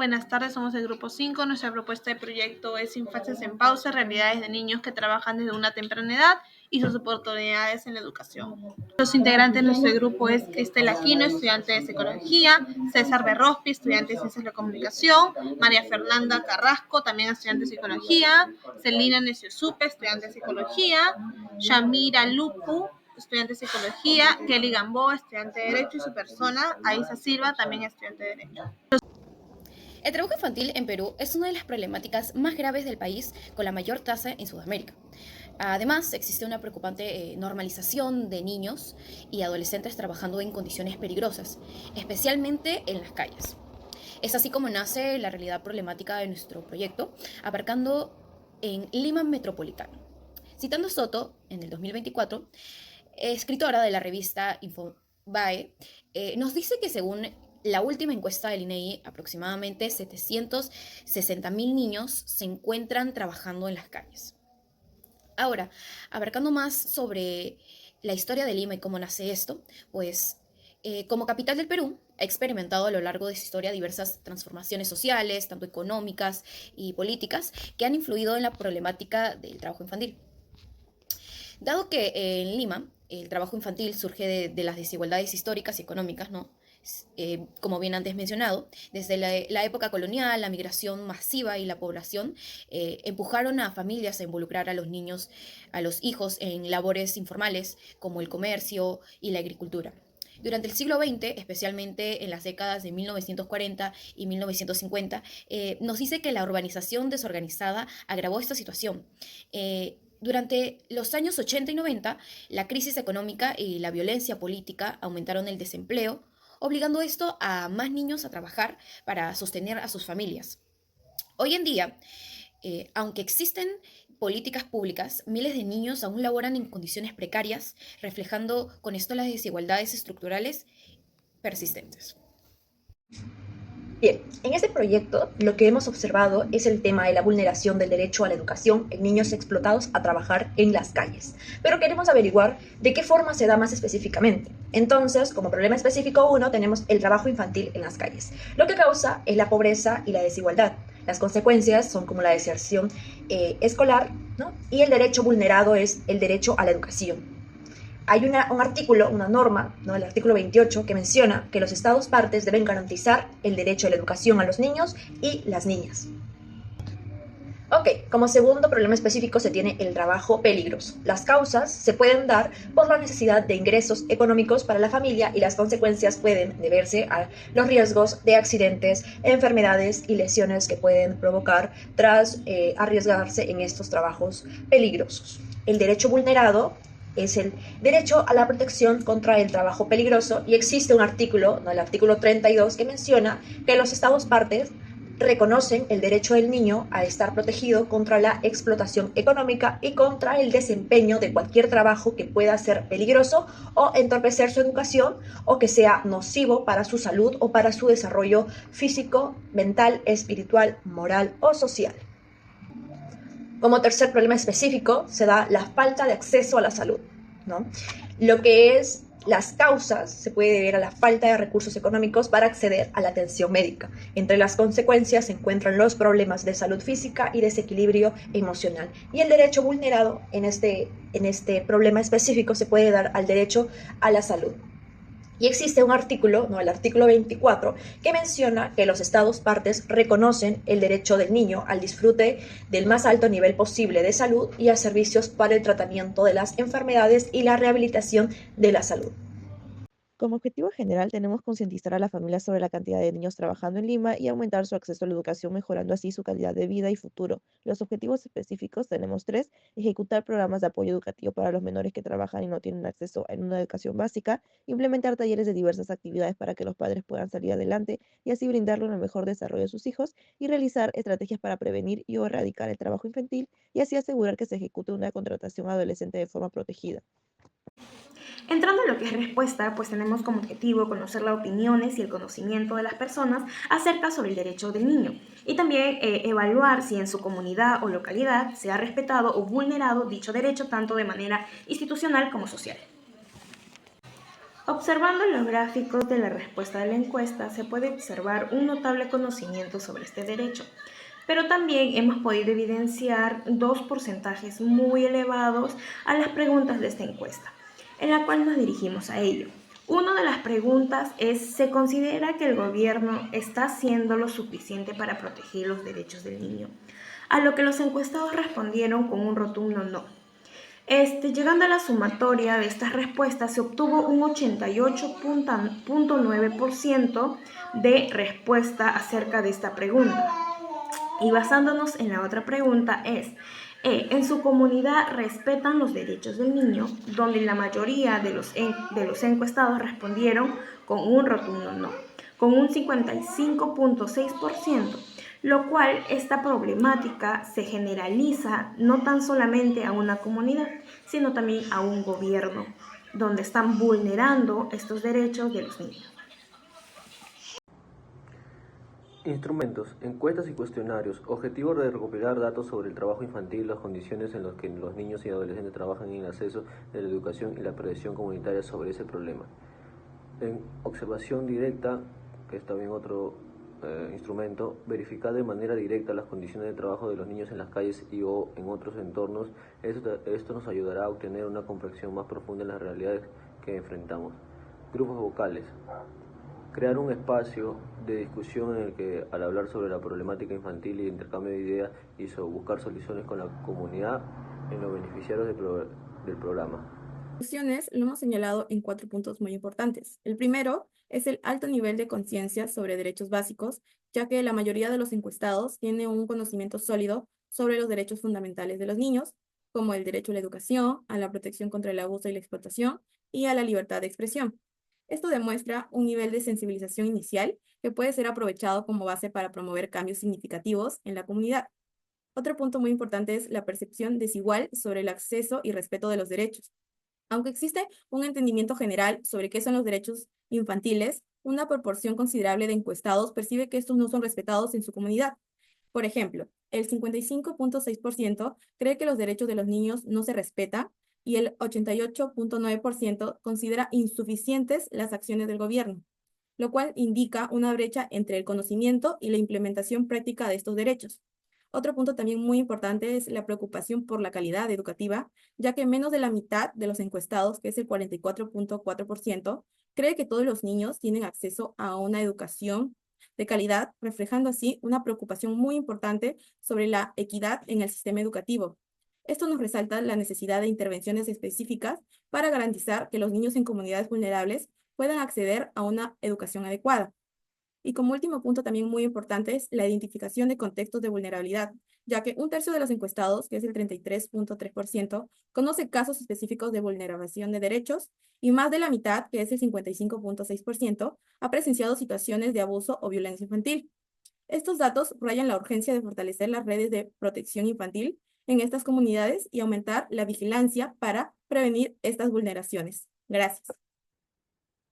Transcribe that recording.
Buenas tardes, somos el grupo 5. Nuestra propuesta de proyecto es Infancias en Pausa, realidades de niños que trabajan desde una temprana edad y sus oportunidades en la educación. Los integrantes de nuestro grupo es Cristel Aquino, estudiante de Psicología, César Berrospi, estudiante de Ciencias de la Comunicación, María Fernanda Carrasco, también estudiante de Psicología, Celina Neciosupe, estudiante de Psicología, Shamira Lupu, estudiante de Psicología, Kelly Gamboa, estudiante de Derecho, y su persona, Aisa Silva, también estudiante de Derecho. El trabajo infantil en Perú es una de las problemáticas más graves del país, con la mayor tasa en Sudamérica. Además, existe una preocupante normalización de niños y adolescentes trabajando en condiciones peligrosas, especialmente en las calles. Es así como nace la realidad problemática de nuestro proyecto, abarcando en Lima Metropolitana. Citando a Soto, en el 2024, escritora de la revista Infobae, nos dice que según la última encuesta del INEGI, aproximadamente 760.000 niños se encuentran trabajando en las calles. Ahora, abarcando más sobre la historia de Lima y cómo nace esto, pues como capital del Perú, ha experimentado a lo largo de su historia diversas transformaciones sociales, tanto económicas y políticas, que han influido en la problemática del trabajo infantil. Dado que en Lima el trabajo infantil surge de las desigualdades históricas y económicas, ¿no? Como bien antes mencionado, desde la época colonial, la migración masiva y la población empujaron a familias a involucrar a los niños, a los hijos en labores informales como el comercio y la agricultura. Durante el siglo XX, especialmente en las décadas de 1940 y 1950, nos dice que la urbanización desorganizada agravó esta situación. Durante los años 80 y 90, la crisis económica y la violencia política aumentaron el desempleo, obligando esto a más niños a trabajar para sostener a sus familias. Hoy en día, aunque existen políticas públicas, miles de niños aún laboran en condiciones precarias, reflejando con esto las desigualdades estructurales persistentes. Bien, en este proyecto lo que hemos observado es el tema de la vulneración del derecho a la educación en niños explotados a trabajar en las calles. Pero queremos averiguar de qué forma se da más específicamente. Entonces, como problema específico 1, tenemos el trabajo infantil en las calles. Lo que causa es la pobreza y la desigualdad. Las consecuencias son como la deserción escolar, ¿no? Y el derecho vulnerado es el derecho a la educación. Hay un artículo, una norma, ¿no? El artículo 28, que menciona que los Estados partes deben garantizar el derecho a la educación a los niños y las niñas. Ok, como segundo problema específico se tiene el trabajo peligroso. Las causas se pueden dar por la necesidad de ingresos económicos para la familia y las consecuencias pueden deberse a los riesgos de accidentes, enfermedades y lesiones que pueden provocar tras arriesgarse en estos trabajos peligrosos. El derecho vulnerado es el derecho a la protección contra el trabajo peligroso y existe un artículo, ¿no? El artículo 32, que menciona que los Estados partes reconocen el derecho del niño a estar protegido contra la explotación económica y contra el desempeño de cualquier trabajo que pueda ser peligroso o entorpecer su educación o que sea nocivo para su salud o para su desarrollo físico, mental, espiritual, moral o social. Como tercer problema específico se da la falta de acceso a la salud, ¿no? Lo que es las causas se puede deber a la falta de recursos económicos para acceder a la atención médica. Entre las consecuencias se encuentran los problemas de salud física y desequilibrio emocional. Y el derecho vulnerado en este problema específico se puede dar al derecho a la salud. Y existe un artículo, ¿no? El artículo 24, que menciona que los Estados partes reconocen el derecho del niño al disfrute del más alto nivel posible de salud y a servicios para el tratamiento de las enfermedades y la rehabilitación de la salud. Como objetivo general, tenemos concientizar a la familia sobre la cantidad de niños trabajando en Lima y aumentar su acceso a la educación, mejorando así su calidad de vida y futuro. Los objetivos específicos tenemos tres: ejecutar programas de apoyo educativo para los menores que trabajan y no tienen acceso a una educación básica, implementar talleres de diversas actividades para que los padres puedan salir adelante y así brindarle un mejor desarrollo a sus hijos, y realizar estrategias para prevenir y o erradicar el trabajo infantil y así asegurar que se ejecute una contratación adolescente de forma protegida. Entrando en lo que es respuesta, pues tenemos como objetivo conocer las opiniones y el conocimiento de las personas acerca sobre el derecho del niño y también evaluar si en su comunidad o localidad se ha respetado o vulnerado dicho derecho tanto de manera institucional como social. Observando los gráficos de la respuesta de la encuesta, se puede observar un notable conocimiento sobre este derecho, pero también hemos podido evidenciar dos porcentajes muy elevados a las preguntas de esta encuesta, en la cual nos dirigimos a ello. Una de las preguntas es: ¿se considera que el gobierno está haciendo lo suficiente para proteger los derechos del niño? A lo que los encuestados respondieron con un rotundo no. Llegando a la sumatoria de estas respuestas, se obtuvo un 88.9% de respuesta acerca de esta pregunta. Y basándonos en la otra pregunta ¿en su comunidad respetan los derechos del niño? Donde la mayoría de los encuestados respondieron con un rotundo no, con un 55.6%, lo cual esta problemática se generaliza no tan solamente a una comunidad, sino también a un gobierno, donde están vulnerando estos derechos de los niños. Instrumentos, encuestas y cuestionarios. Objetivo de recopilar datos sobre el trabajo infantil, las condiciones en las que los niños y adolescentes trabajan en el acceso de la educación y la prevención comunitaria sobre ese problema. En observación directa, que es también otro instrumento, verificar de manera directa las condiciones de trabajo de los niños en las calles y o en otros entornos. Esto nos ayudará a obtener una comprensión más profunda de las realidades que enfrentamos. Grupos vocales. Crear un espacio de discusión en el que, al hablar sobre la problemática infantil y intercambio de ideas y buscar soluciones con la comunidad en los beneficiarios del programa. Conclusiones lo hemos señalado en 4 puntos muy importantes. El primero es el alto nivel de conciencia sobre derechos básicos, ya que la mayoría de los encuestados tiene un conocimiento sólido sobre los derechos fundamentales de los niños, como el derecho a la educación, a la protección contra el abuso y la explotación, y a la libertad de expresión. Esto demuestra un nivel de sensibilización inicial que puede ser aprovechado como base para promover cambios significativos en la comunidad. Otro punto muy importante es la percepción desigual sobre el acceso y respeto de los derechos. Aunque existe un entendimiento general sobre qué son los derechos infantiles, una proporción considerable de encuestados percibe que estos no son respetados en su comunidad. Por ejemplo, el 55.6% cree que los derechos de los niños no se respetan y el 88.9% considera insuficientes las acciones del gobierno, lo cual indica una brecha entre el conocimiento y la implementación práctica de estos derechos. Otro punto también muy importante es la preocupación por la calidad educativa, ya que menos de la mitad de los encuestados, que es el 44.4%, cree que todos los niños tienen acceso a una educación de calidad, reflejando así una preocupación muy importante sobre la equidad en el sistema educativo. Esto nos resalta la necesidad de intervenciones específicas para garantizar que los niños en comunidades vulnerables puedan acceder a una educación adecuada. Y como último punto también muy importante es la identificación de contextos de vulnerabilidad, ya que un tercio de los encuestados, que es el 33.3%, conoce casos específicos de vulneración de derechos y más de la mitad, que es el 55.6%, ha presenciado situaciones de abuso o violencia infantil. Estos datos rayan la urgencia de fortalecer las redes de protección infantil en estas comunidades y aumentar la vigilancia para prevenir estas vulneraciones. Gracias.